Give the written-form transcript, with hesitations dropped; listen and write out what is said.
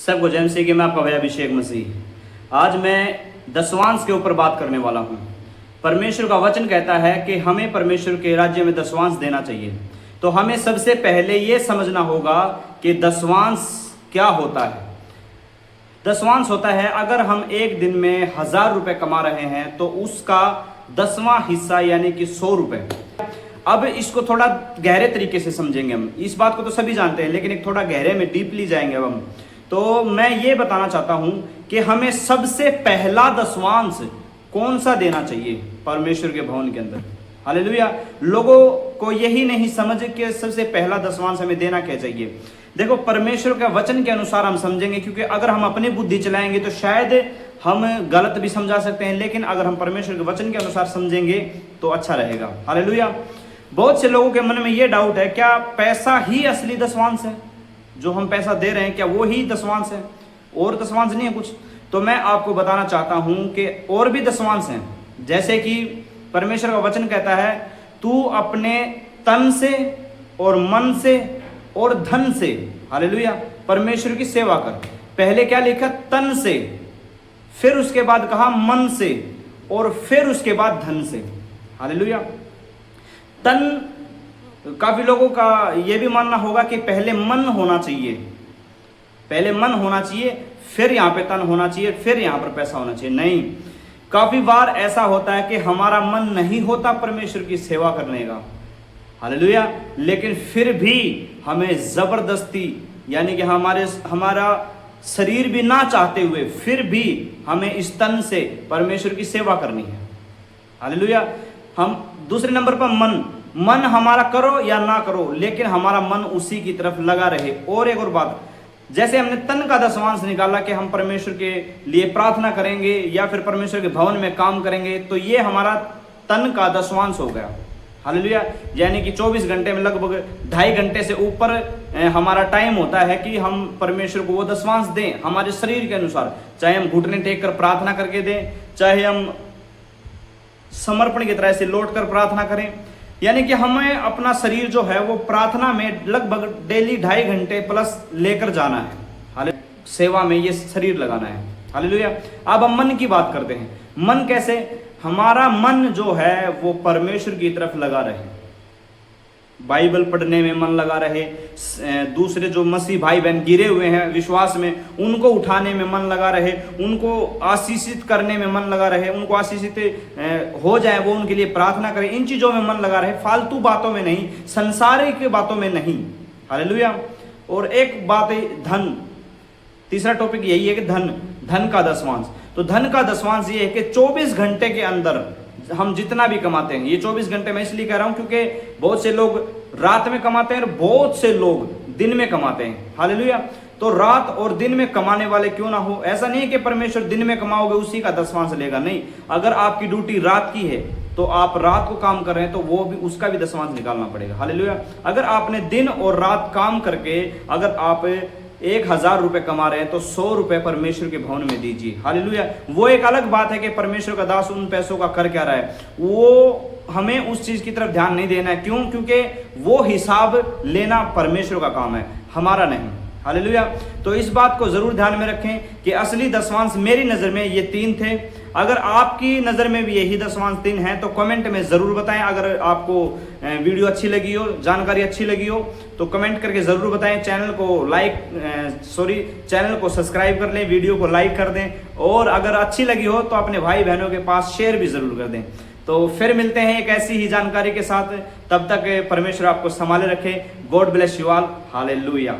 सबको जय मसीह की। मैं आपका भाई अभिषेक मसीह। आज मैं दशवांश के ऊपर बात करने वाला हूँ। परमेश्वर का वचन कहता है कि हमें परमेश्वर के राज्य में दशवांश देना चाहिए। तो हमें सबसे पहले ये समझना होगा कि दशवांश क्या होता है। दशवांश होता है, अगर हम एक दिन में 1000 रुपये कमा रहे हैं तो उसका 10वां हिस्सा यानी कि 100 रुपये। अब इसको थोड़ा गहरे तरीके से समझेंगे हम। इस बात को तो सभी जानते हैं, लेकिन एक थोड़ा गहरे में डीपली जाएंगे अब हम। तो मैं ये बताना चाहता हूं कि हमें सबसे पहला दशवांश कौन सा देना चाहिए परमेश्वर के भवन के अंदर। हालेलुया। लोगों को यही नहीं समझ कि सबसे पहला दशवांश हमें देना क्या चाहिए। देखो, परमेश्वर के वचन के अनुसार हम समझेंगे, क्योंकि अगर हम अपनी बुद्धि चलाएंगे तो शायद हम गलत भी समझा सकते हैं, लेकिन अगर हम परमेश्वर के वचन के अनुसार समझेंगे तो अच्छा रहेगा। हालेलुया। बहुत से लोगों के मन में ये डाउट है, क्या पैसा ही असली दशवांश है? जो हम पैसा दे रहे हैं क्या वो ही दशवांश है, और दशवांश नहीं है कुछ? तो मैं आपको बताना चाहता हूं कि और भी दशवांश हैं। जैसे कि परमेश्वर का वचन कहता है, तू अपने तन से और मन से और धन से, हालेलुया, परमेश्वर की सेवा कर। पहले क्या लिखा? तन से, फिर उसके बाद कहा मन से, और फिर उसके बाद धन से। हालेलुया। तन, काफी लोगों का यह भी मानना होगा कि पहले मन होना चाहिए, पहले मन होना चाहिए, फिर यहां पे तन होना चाहिए, फिर यहां पर पैसा होना चाहिए। नहीं, काफी बार ऐसा होता है कि हमारा मन नहीं होता परमेश्वर की सेवा करने का। हालेलुया। लेकिन फिर भी हमें जबरदस्ती, यानी कि हमारा शरीर भी ना चाहते हुए, फिर भी हमें इस तन से परमेश्वर की सेवा करनी है। हालेलुया। हम दूसरे नंबर पर मन हमारा करो या ना करो, लेकिन हमारा मन उसी की तरफ लगा रहे। और एक और बात, जैसे हमने तन का दशवांश निकाला कि हम परमेश्वर के लिए प्रार्थना करेंगे या फिर परमेश्वर के भवन में काम करेंगे, तो ये हमारा तन का दशवांश हो गया। हालेलुया। यानी कि 24 घंटे में लगभग 2.5 घंटे से ऊपर हमारा टाइम होता है कि हम परमेश्वर को वो दशवांश दें हमारे शरीर के अनुसार। चाहे हम घुटने टेक कर प्रार्थना करके दें, चाहे हम समर्पण की तरह से लौट कर प्रार्थना करें। यानी कि हमें अपना शरीर जो है वो प्रार्थना में लगभग डेली 2.5 घंटे प्लस लेकर जाना है। हालेलुया। सेवा में ये शरीर लगाना है। हालेलुया। अब हम मन की बात करते हैं। मन कैसे? हमारा मन जो है वो परमेश्वर की तरफ लगा रहे, बाइबल पढ़ने में मन लगा रहे, दूसरे जो मसीह भाई बहन गिरे हुए हैं विश्वास में उनको उठाने में मन लगा रहे, उनको आशीषित करने में मन लगा रहे, उनको आशीषित हो जाए वो उनके लिए प्रार्थना करें। इन चीजों में मन लगा रहे, फालतू बातों में नहीं, संसारिक बातों में नहीं। हालेलुया। और एक बात है धन। तीसरा टॉपिक यही है कि धन का दशवांश। तो धन का दशवांश ये है कि 24 घंटे के अंदर हम जितना भी कमाते हैं, ये 24 घंटे मैं इसलिए कह रहा हूं क्योंकि बहुत से लोग रात में कमाते हैं और बहुत से लोग दिन में कमाते हैं। हालेलुया। तो रात और दिन में कमाने वाले क्यों ना हो। ऐसा नहीं है कि परमेश्वर दिन में कमाओगे उसी का दशवांश लेगा, नहीं। अगर आपकी ड्यूटी रात की है तो आप रात को काम कर रहे हैं तो वो भी, उसका भी दशवांश निकालना पड़ेगा। हालेलुया। अगर आपने दिन और रात काम करके अगर आप 1000 रुपये कमा रहे हैं तो 100 रुपये परमेश्वर के भवन में दीजिए। हालेलुया। वो एक अलग बात है कि परमेश्वर का दास उन पैसों का कर क्या रहा है, वो हमें उस चीज की तरफ ध्यान नहीं देना है। क्यों? क्योंकि वो हिसाब लेना परमेश्वर का काम है, हमारा नहीं। हालेलुया। तो इस बात को जरूर ध्यान में रखें कि असली दशवांश मेरी नजर में ये 3 थे। अगर आपकी नजर में भी यही दशवांश 3 हैं तो कमेंट में जरूर बताएं। अगर आपको वीडियो अच्छी लगी हो, जानकारी अच्छी लगी हो तो कमेंट करके जरूर बताएं। चैनल को सब्सक्राइब कर लें, वीडियो को लाइक कर दें, और अगर अच्छी लगी हो तो अपने भाई बहनों के पास शेयर भी जरूर कर दें। तो फिर मिलते हैं एक ऐसी ही जानकारी के साथ। तब तक परमेश्वर आपको संभाले रखे। God bless you all. Hallelujah.